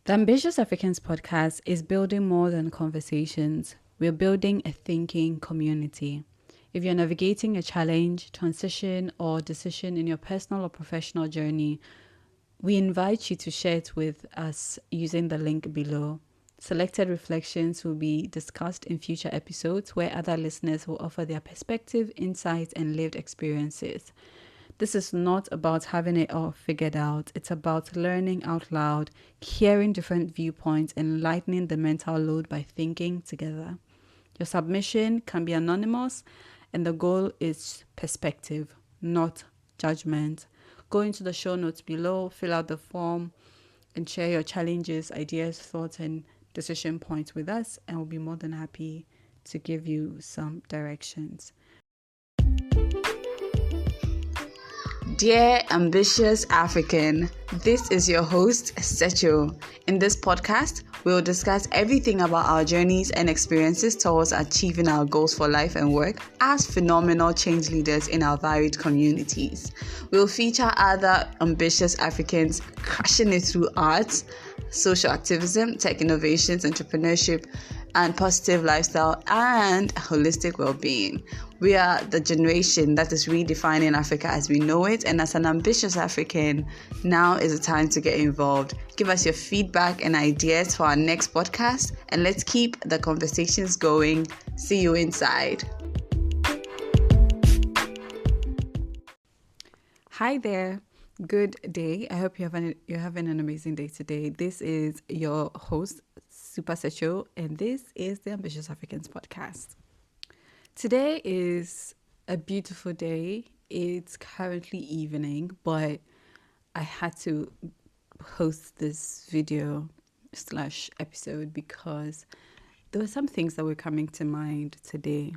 The Ambitious Africans podcast is building more than conversations. We're building a thinking community. If you're navigating a challenge, transition, or decision in your personal or professional journey, we invite you to share it with us using the link below. Selected reflections will be discussed in future episodes where other listeners will offer their perspective, insights, and lived experiences. This is not about having it all figured out. It's about learning out loud, hearing different viewpoints, and lightening the mental load by thinking together. Your submission can be anonymous, and the goal is perspective, not judgment. Go into the show notes below, fill out the form, and share your challenges, ideas, thoughts, and decision points with us, and we'll be more than happy to give you some directions. Dear ambitious African, this is your host, Secho. In this podcast, we'll discuss everything about our journeys and experiences towards achieving our goals for life and work as phenomenal change leaders in our varied communities. We'll feature other ambitious Africans crushing it through arts, social activism, tech innovations, entrepreneurship, and positive lifestyle and holistic well-being. We are the generation that is redefining Africa as we know it, and as an ambitious African, now is the time to get involved. Give us your feedback and ideas for our next podcast, and let's keep the conversations going. See you inside. Hi there. Good day. I hope you're having an amazing day today. This is your host, Super Secho, and this is the Ambitious Africans podcast. Today is a beautiful day. It's currently evening, but I had to host this video / episode because there were some things that were coming to mind today.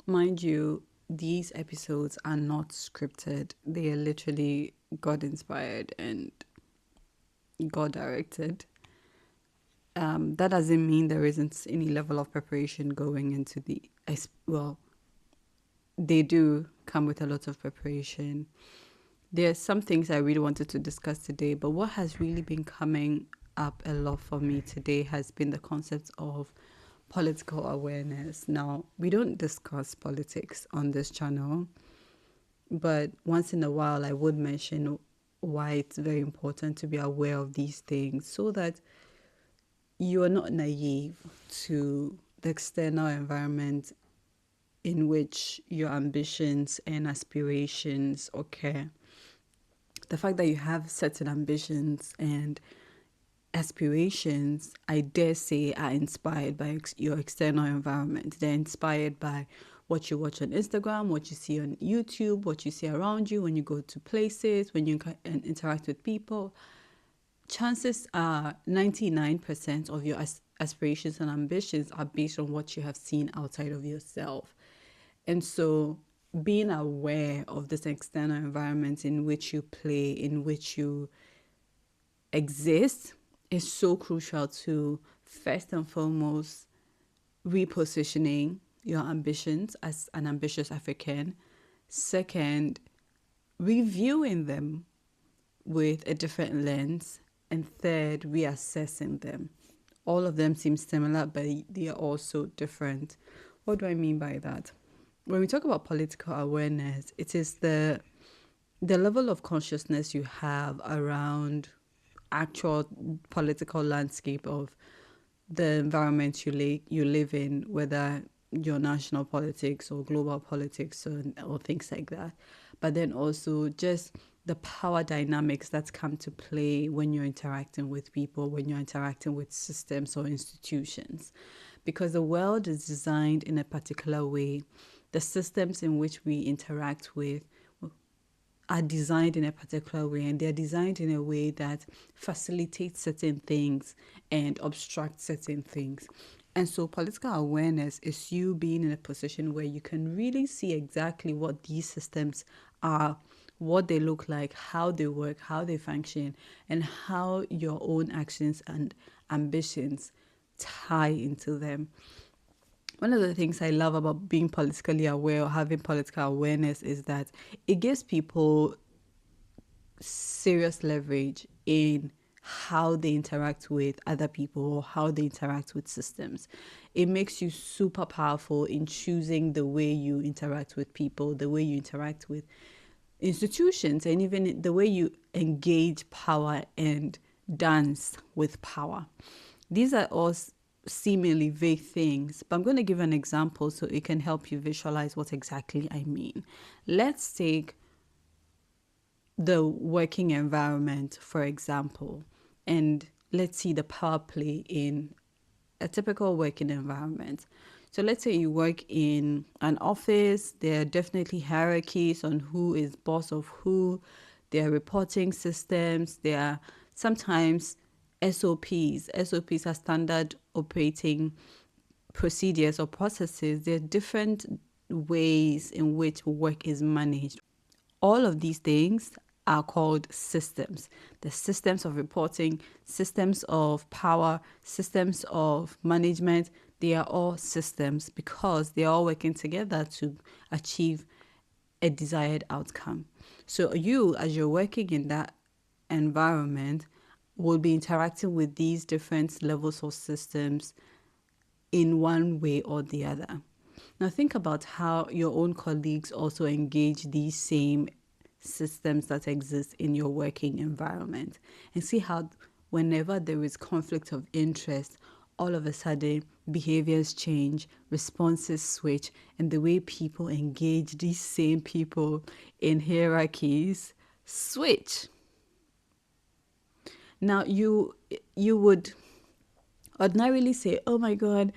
Mind you, these episodes are not scripted. They are literally God inspired and God directed. That doesn't mean there isn't any level of preparation going into they do come with a lot of preparation. There are some things I really wanted to discuss today, but what has really been coming up a lot for me today has been the concept of political awareness. Now, we don't discuss politics on this channel, but once in a while I would mention why it's very important to be aware of these things so that you are not naive to the external environment in which your ambitions and aspirations occur. The fact that you have certain ambitions and aspirations, I dare say, are inspired by your external environment. They're inspired by what you watch on Instagram, what you see on YouTube, what you see around you when you go to places, when you interact with people. Chances are 99% of your aspirations and ambitions are based on what you have seen outside of yourself. And so being aware of this external environment in which you play, in which you exist, is so crucial to, first and foremost, repositioning your ambitions as an ambitious African. Second, reviewing them with a different lens. And third, reassessing them. All of them seem similar, but they are also different. What do I mean by that? When we talk about political awareness, it is the level of consciousness you have around actual political landscape of the environment you live in, whether your national politics or global politics or things like that. But then also just the power dynamics that come to play when you're interacting with people, when you're interacting with systems or institutions. Because the world is designed in a particular way. The systems in which we interact with are designed in a particular way, and they're designed in a way that facilitates certain things and obstructs certain things. And so political awareness is you being in a position where you can really see exactly what these systems are, what they look like, how they work, how they function, and how your own actions and ambitions tie into them. One of the things I love about being politically aware or having political awareness is that it gives people serious leverage in how they interact with other people or how they interact with systems. It makes you super powerful in choosing the way you interact with people, the way you interact with institutions, and even the way you engage power and dance with power. These are all seemingly vague things, but I'm going to give an example so it can help you visualize what exactly I mean. Let's take the working environment, for example, and let's see the power play in a typical working environment. So let's say you work in an office, there are definitely hierarchies on who is boss of who, there are reporting systems, there are sometimes SOPs. SOPs are standard operating procedures or processes. There are different ways in which work is managed. All of these things are called systems. The systems of reporting, systems of power, systems of management, they are all systems because they are all working together to achieve a desired outcome. So you, as you're working in that environment, will be interacting with these different levels of systems in one way or the other. Now think about how your own colleagues also engage these same systems that exist in your working environment, and see how whenever there is conflict of interest, all of a sudden behaviors change, responses switch, and the way people engage these same people in hierarchies switch. Now you would ordinarily say, oh my God,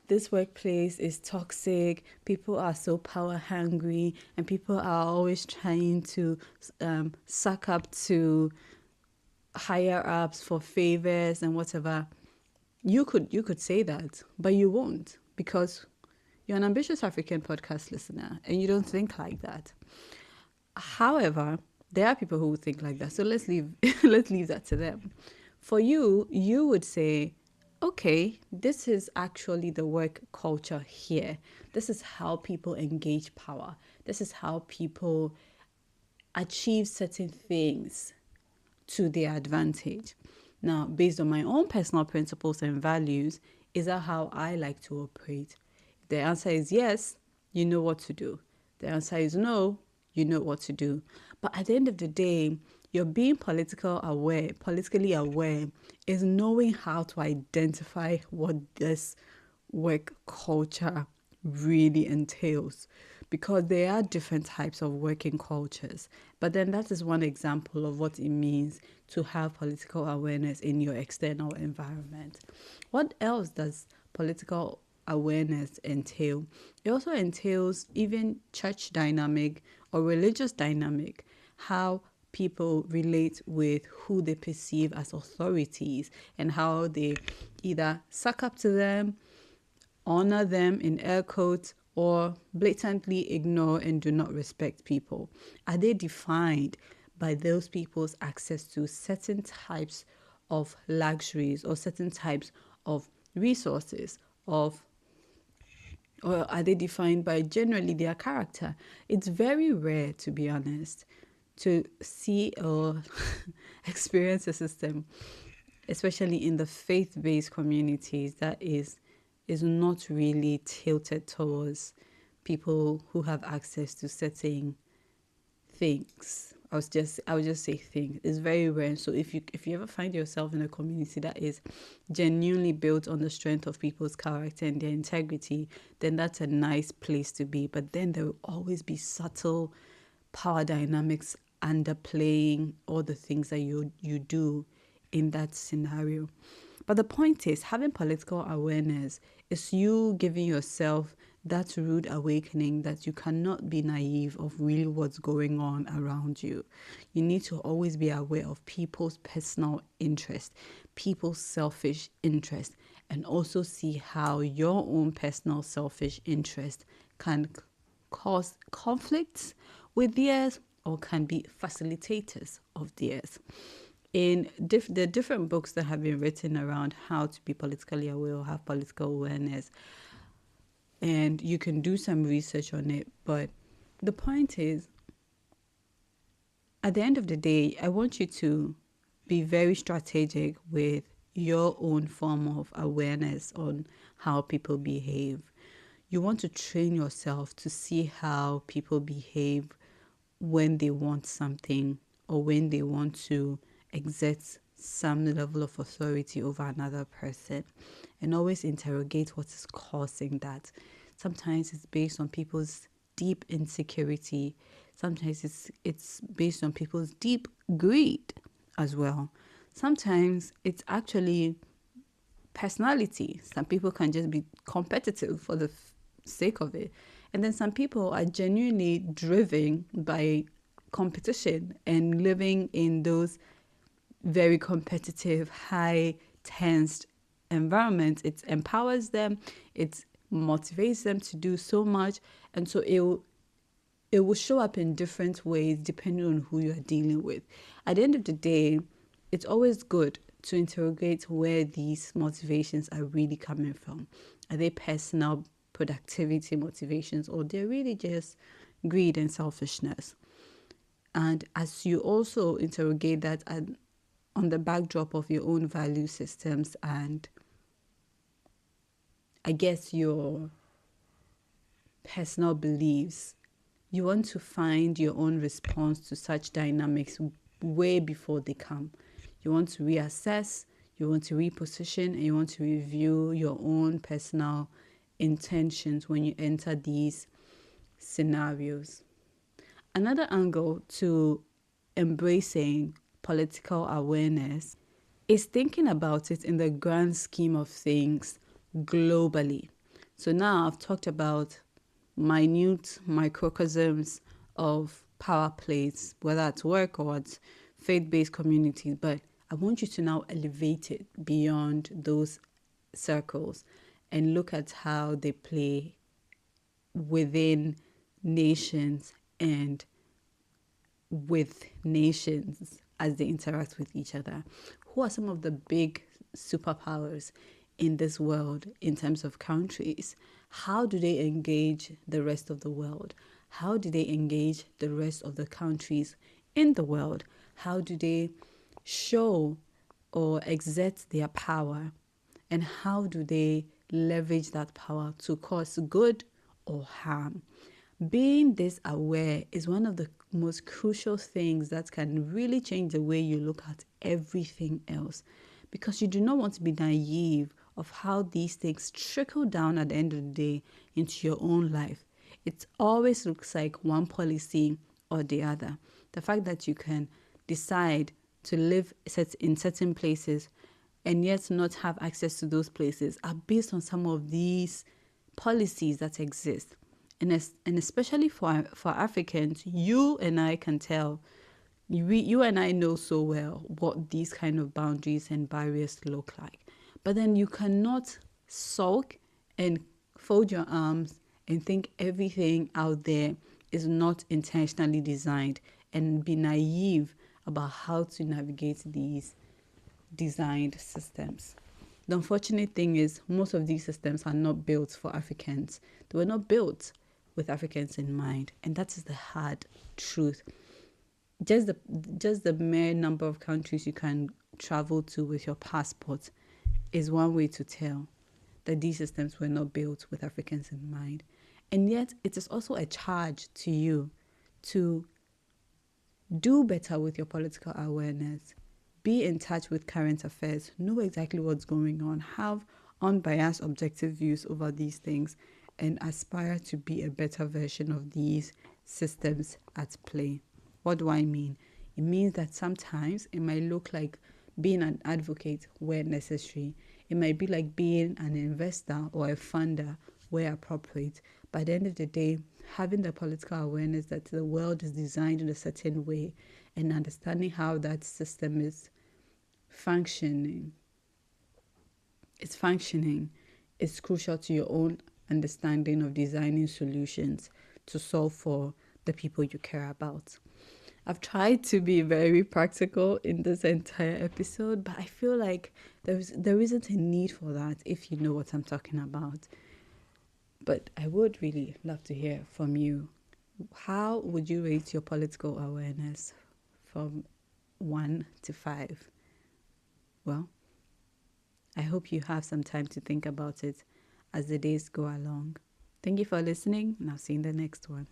this workplace is toxic, people are so power hungry, and people are always trying to suck up to higher ups for favors and whatever. You could say that, but you won't, because you're an ambitious African podcast listener and you don't think like that. However, there are people who think like that, so let's leave let's leave that to them. For you, you would say, okay, this is actually the work culture here. This is how people engage power. This is how people achieve certain things to their advantage. Now, based on my own personal principles and values, is that how I like to operate? If the answer is yes, you know what to do. The answer is no, you know what to do. But at the end of the day, you're being politically aware is knowing how to identify what this work culture really entails, because there are different types of working cultures. But then that is one example of what it means to have political awareness in your external environment. What else does political awareness entail? It also entails even church dynamic or religious dynamic, how people relate with who they perceive as authorities and how they either suck up to them, honor them in air quotes, or blatantly ignore and do not respect people. Are they defined by those people's access to certain types of luxuries or certain types of resources, or are they defined by generally their character? It's very rare, to be honest, to see or experience a system, especially in the faith-based communities, that is not really tilted towards people who have access to certain things. I would just say things. It's very rare. So if you ever find yourself in a community that is genuinely built on the strength of people's character and their integrity, then that's a nice place to be. But then there will always be subtle power dynamics underplaying all the things that you do in that scenario. But the point is, having political awareness is you giving yourself that rude awakening that you cannot be naive of really what's going on around you. You need to always be aware of people's personal interest, people's selfish interest, and also see how your own personal selfish interest can cause conflicts with theirs or can be facilitators of theirs. In the different books that have been written around how to be politically aware or have political awareness, and you can do some research on it. But the point is, at the end of the day, I want you to be very strategic with your own form of awareness on how people behave. You want to train yourself to see how people behave when they want something or when they want to exert some level of authority over another person, and always interrogate what is causing that. Sometimes it's based on people's deep insecurity. Sometimes it's based on people's deep greed as well. Sometimes it's actually personality. Some people can just be competitive for the sake of it. And then some people are genuinely driven by competition and living in those very competitive, high tensed environments. It empowers them, it motivates them to do so much. And so it will show up in different ways depending on who you are dealing with. At the end of the day, it's always good to interrogate where these motivations are really coming from. Are they personal productivity motivations, or they're really just greed and selfishness? And as you also interrogate that on the backdrop of your own value systems and I guess your personal beliefs, you want to find your own response to such dynamics way before they come. You want to reassess, you want to reposition, and you want to review your own personal intentions when you enter these scenarios. Another angle to embracing political awareness is thinking about it in the grand scheme of things globally. So now I've talked about minute microcosms of power plays, whether at work or at faith-based communities, but I want you to now elevate it beyond those circles and look at how they play within nations and with nations as they interact with each other. Who are some of the big superpowers in this world in terms of countries? How do they engage the rest of the world? How do they engage the rest of the countries in the world? How do they show or exert their power? And how do they leverage that power to cause good or harm? Being this aware is one of the most crucial things that can really change the way you look at everything else, because you do not want to be naive of how these things trickle down at the end of the day into your own life. It always looks like one policy or the other. The fact that you can decide to live in certain places and yet not have access to those places are based on some of these policies that exist. And especially for Africans, you and I can tell, you and I know so well what these kind of boundaries and barriers look like. But then you cannot sulk and fold your arms and think everything out there is not intentionally designed and be naive about how to navigate these designed systems. The unfortunate thing is most of these systems are not built for Africans. They were not built with Africans in mind, and that is the hard truth. Just the mere number of countries you can travel to with your passport is one way to tell that these systems were not built with Africans in mind. And yet it is also a charge to you to do better with your political awareness. Be in touch with current affairs, know exactly what's going on, have unbiased objective views over these things, and aspire to be a better version of these systems at play. What do I mean? It means that sometimes it might look like being an advocate where necessary. It might be like being an investor or a funder where appropriate. By the end of the day, having the political awareness that the world is designed in a certain way and understanding how that system is functioning is crucial to your own understanding of designing solutions to solve for the people you care about. I've tried to be very practical in this entire episode, but I feel like there isn't a need for that if you know what I'm talking about. But I would really love to hear from you. How would you rate your political awareness from 1 to 5? Well, I hope you have some time to think about it as the days go along. Thank you for listening, and I'll see you in the next one.